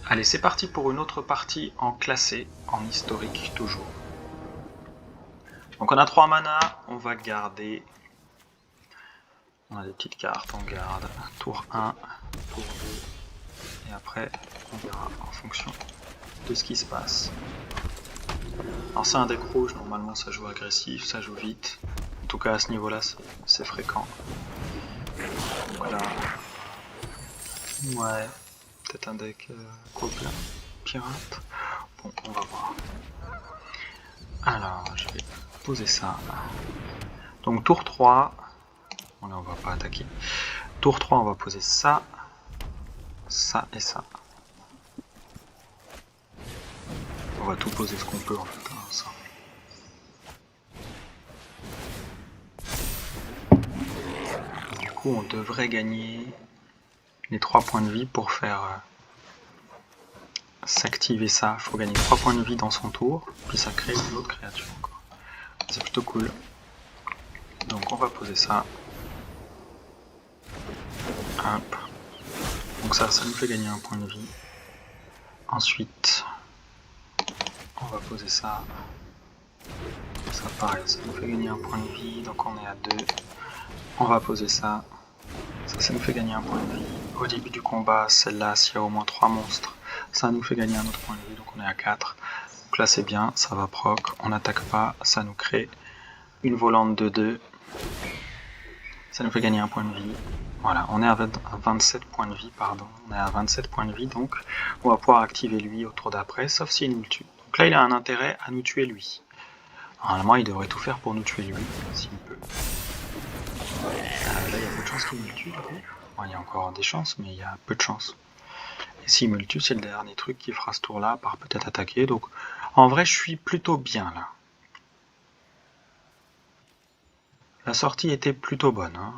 Allez, c'est parti pour une autre partie en classé, en historique toujours. Donc on a 3 mana, on va garder. On a des petites cartes, on garde tour 1, tour 2, et après on verra en fonction de ce qui se passe. Alors c'est un deck rouge, normalement ça joue agressif, ça joue vite. En tout cas à ce niveau-là c'est fréquent. Donc là, ouais, peut-être un deck gobelin, pirate. Bon, on va voir. Alors, je vais poser ça. Donc tour 3, bon là on va pas attaquer. Tour 3, on va poser ça, ça et ça. On va tout poser ce qu'on peut en fait, ça. Du coup, on devrait gagner les 3 points de vie pour faire s'activer ça. Il faut gagner 3 points de vie dans son tour, puis ça crée une autre créature encore. C'est plutôt cool. Donc on va poser ça. Hop. Donc ça nous fait gagner un point de vie. Ensuite, on va poser ça. Ça pareil, ça nous fait gagner un point de vie, donc on est à 2. On va poser ça. Ça nous fait gagner un point de vie. Au début du combat, celle-là, s'il y a au moins 3 monstres, ça nous fait gagner un autre point de vie, donc on est à 4. Donc là c'est bien, ça va proc, on n'attaque pas, ça nous crée une volante de 2. Ça nous fait gagner un point de vie. Voilà, on est à 27 points de vie, pardon. On est à 27 points de vie, donc on va pouvoir activer lui au tour d'après, sauf s'il nous le tue. Donc là il a un intérêt à nous tuer lui. Normalement il devrait tout faire pour nous tuer lui, s'il peut. Là il y a peu de chances qu'il me le tue du coup. Bon, il y a encore des chances, mais il y a peu de chances. Et s'il me le tue, c'est le dernier truc qui fera ce tour-là, par peut-être attaquer. Donc en vrai, je suis plutôt bien là. La sortie était plutôt bonne. Hein.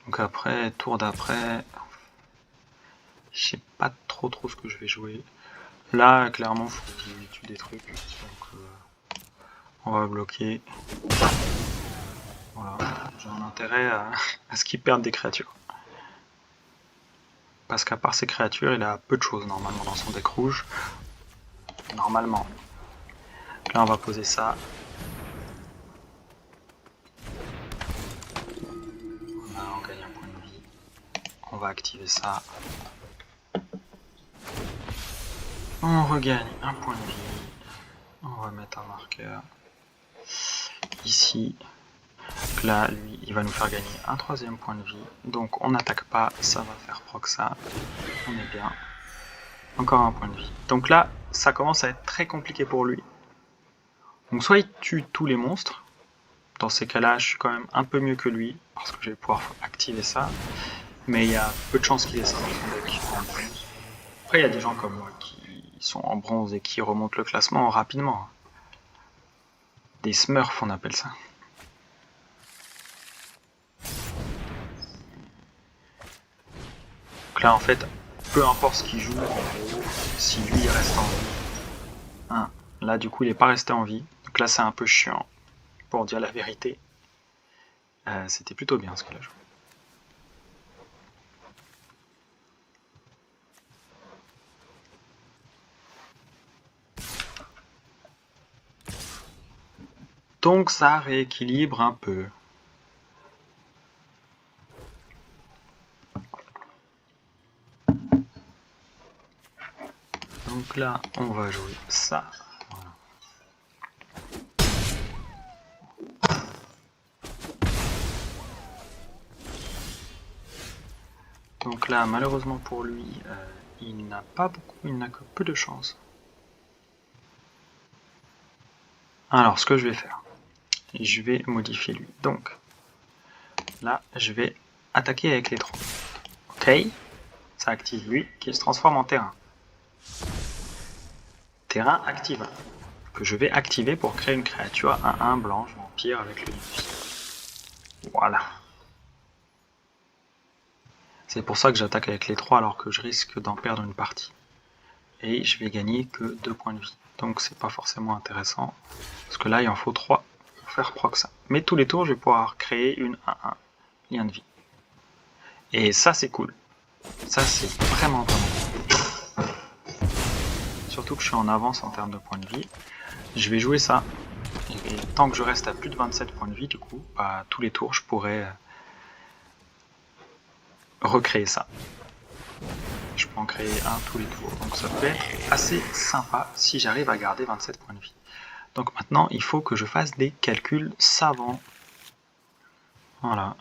Donc après, tour d'après, je sais pas trop ce que je vais jouer. Là, clairement, faut qu'il tue des trucs. Donc on va bloquer. Voilà, j'ai un intérêt à ce qu'il perde des créatures. Parce qu'à part ces créatures, il a peu de choses normalement dans son deck rouge. Normalement. Donc là, on va poser ça. Voilà, on gagne un point de vie. On va activer ça. On regagne un point de vie. On va mettre un marqueur ici. Donc là, lui, il va nous faire gagner un 3e point de vie. Donc on n'attaque pas, ça va faire proc ça. On est bien. Encore un point de vie. Donc là, ça commence à être très compliqué pour lui. Donc soit il tue tous les monstres. Dans ces cas-là, je suis quand même un peu mieux que lui, parce que je vais pouvoir activer ça. Mais il y a peu de chances qu'il ait ça dans son deck. Après, il y a des gens comme moi qui sont en bronze et qui remontent le classement rapidement. Des smurfs, on appelle ça. Donc là, en fait, peu importe ce qu'il joue, si lui il reste en vie. Hein, là, du coup, il n'est pas resté en vie. Donc là, c'est un peu chiant, pour dire la vérité. C'était plutôt bien ce qu'il a joué. Donc ça rééquilibre un peu. Donc là, on va jouer ça. Voilà. Donc là, malheureusement pour lui, il n'a pas beaucoup, il n'a que peu de chance. Alors, ce que je vais faire, je vais modifier lui. Donc, là, je vais attaquer avec les 3. Ok, ça active lui, qui se transforme en terrain. Terrain active, que je vais activer pour créer une créature 1/1 blanche vampire avec le défi. Voilà. C'est pour ça que j'attaque avec les 3 alors que je risque d'en perdre une partie. Et je vais gagner que 2 points de vie. Donc c'est pas forcément intéressant. Parce que là il en faut 3 pour faire proc ça. Mais tous les tours je vais pouvoir créer une 1/1 lien de vie. Et ça c'est cool. Ça c'est vraiment cool. Surtout que je suis en avance en termes de points de vie. Je vais jouer ça. Et tant que je reste à plus de 27 points de vie, du coup, bah, tous les tours, je pourrais recréer ça. Je peux en créer un tous les tours. Donc ça peut être assez sympa si j'arrive à garder 27 points de vie. Donc maintenant, il faut que je fasse des calculs savants. Voilà.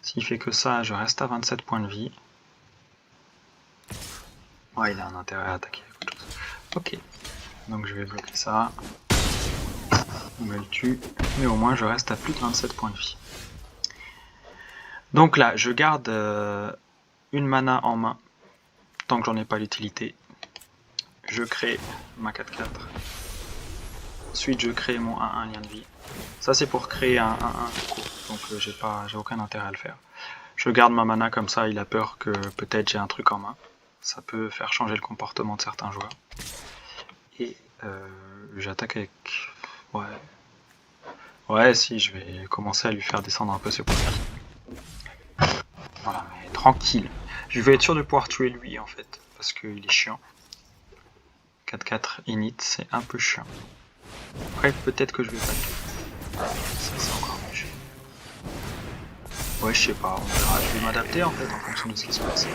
S'il fait que ça, je reste à 27 points de vie. Ouais, il a un intérêt à attaquer avec autre chose. Ok. Donc je vais bloquer ça. Il me le tue. Mais au moins, je reste à plus de 27 points de vie. Donc là, je garde une mana en main. Tant que j'en ai pas l'utilité. Je crée ma 4-4. Ensuite, je crée mon 1-1 lien de vie. Ça, c'est pour créer un 1-1 tout court. Donc, j'ai aucun intérêt à le faire. Je garde ma mana comme ça. Il a peur que peut-être j'ai un truc en main. Ça peut faire changer le comportement de certains joueurs. Et j'attaque avec... Ouais. Ouais, si, je vais commencer à lui faire descendre un peu ses points de vie. Voilà, mais tranquille. Je vais être sûr de pouvoir tuer lui, en fait. Parce qu'il est chiant. 4-4 init, c'est un peu chiant. Après, peut-être que je vais pas le tuer. Ça, c'est encore mieux. Ouais, je sais pas, on verra. Je vais m'adapter en fait en fonction de ce qui se passe.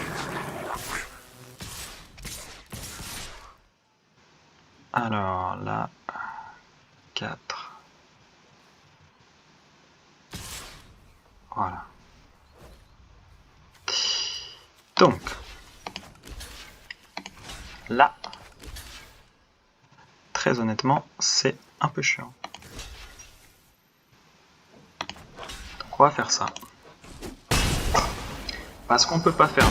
Alors là, 4. Voilà. Donc, là, très honnêtement, c'est un peu chiant. Donc on va faire ça. Parce qu'on peut pas faire.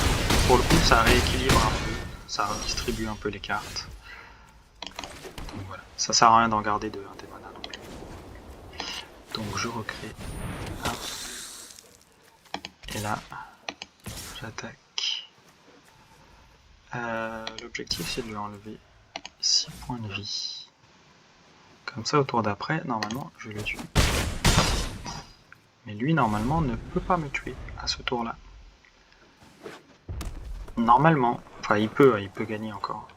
Pour le coup, ça rééquilibre un peu, ça redistribue un peu les cartes. Donc voilà, ça sert à rien d'en garder deux, des manas non plus. Donc je recrée. Hop. Et là, j'attaque. L'objectif c'est de lui enlever 6 points de vie. Comme ça, au tour d'après, normalement, je le tue. Mais lui, normalement, ne peut pas me tuer à ce tour-là. Normalement, enfin, il peut gagner encore.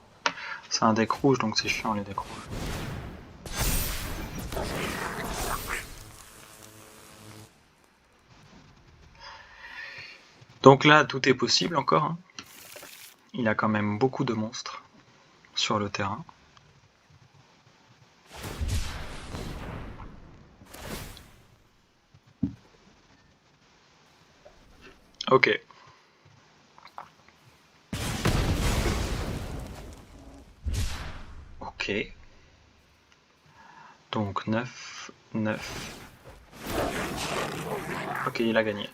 C'est un deck rouge, donc c'est chiant les decks rouges. Donc là, tout est possible encore. Hein. Il a quand même beaucoup de monstres sur le terrain. Ok. Ok. Donc 9, 9. Ok, il a gagné.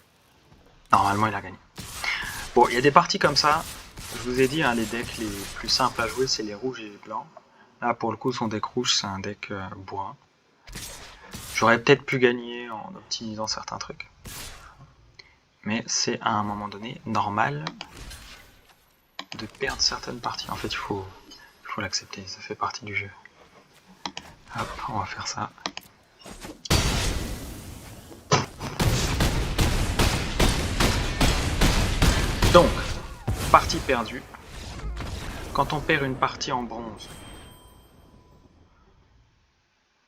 Normalement, il a gagné. Bon, il y a des parties comme ça. Je vous ai dit, hein, les decks les plus simples à jouer, c'est les rouges et les blancs. Là, pour le coup, son deck rouge, c'est un deck bourrin. J'aurais peut-être pu gagner en optimisant certains trucs. Mais c'est à un moment donné normal de perdre certaines parties. En fait, il faut l'accepter, ça fait partie du jeu. Hop, on va faire ça. Donc, partie perdue. Quand on perd une partie en bronze,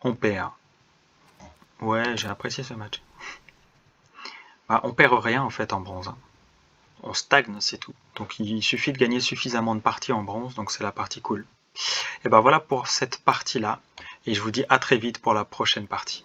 on perd. Ouais, j'ai apprécié ce match. Bah, on perd rien en fait en bronze. Hein. On stagne, c'est tout. Donc il suffit de gagner suffisamment de parties en bronze, donc c'est la partie cool. Et ben voilà pour cette partie-là. Et je vous dis à très vite pour la prochaine partie.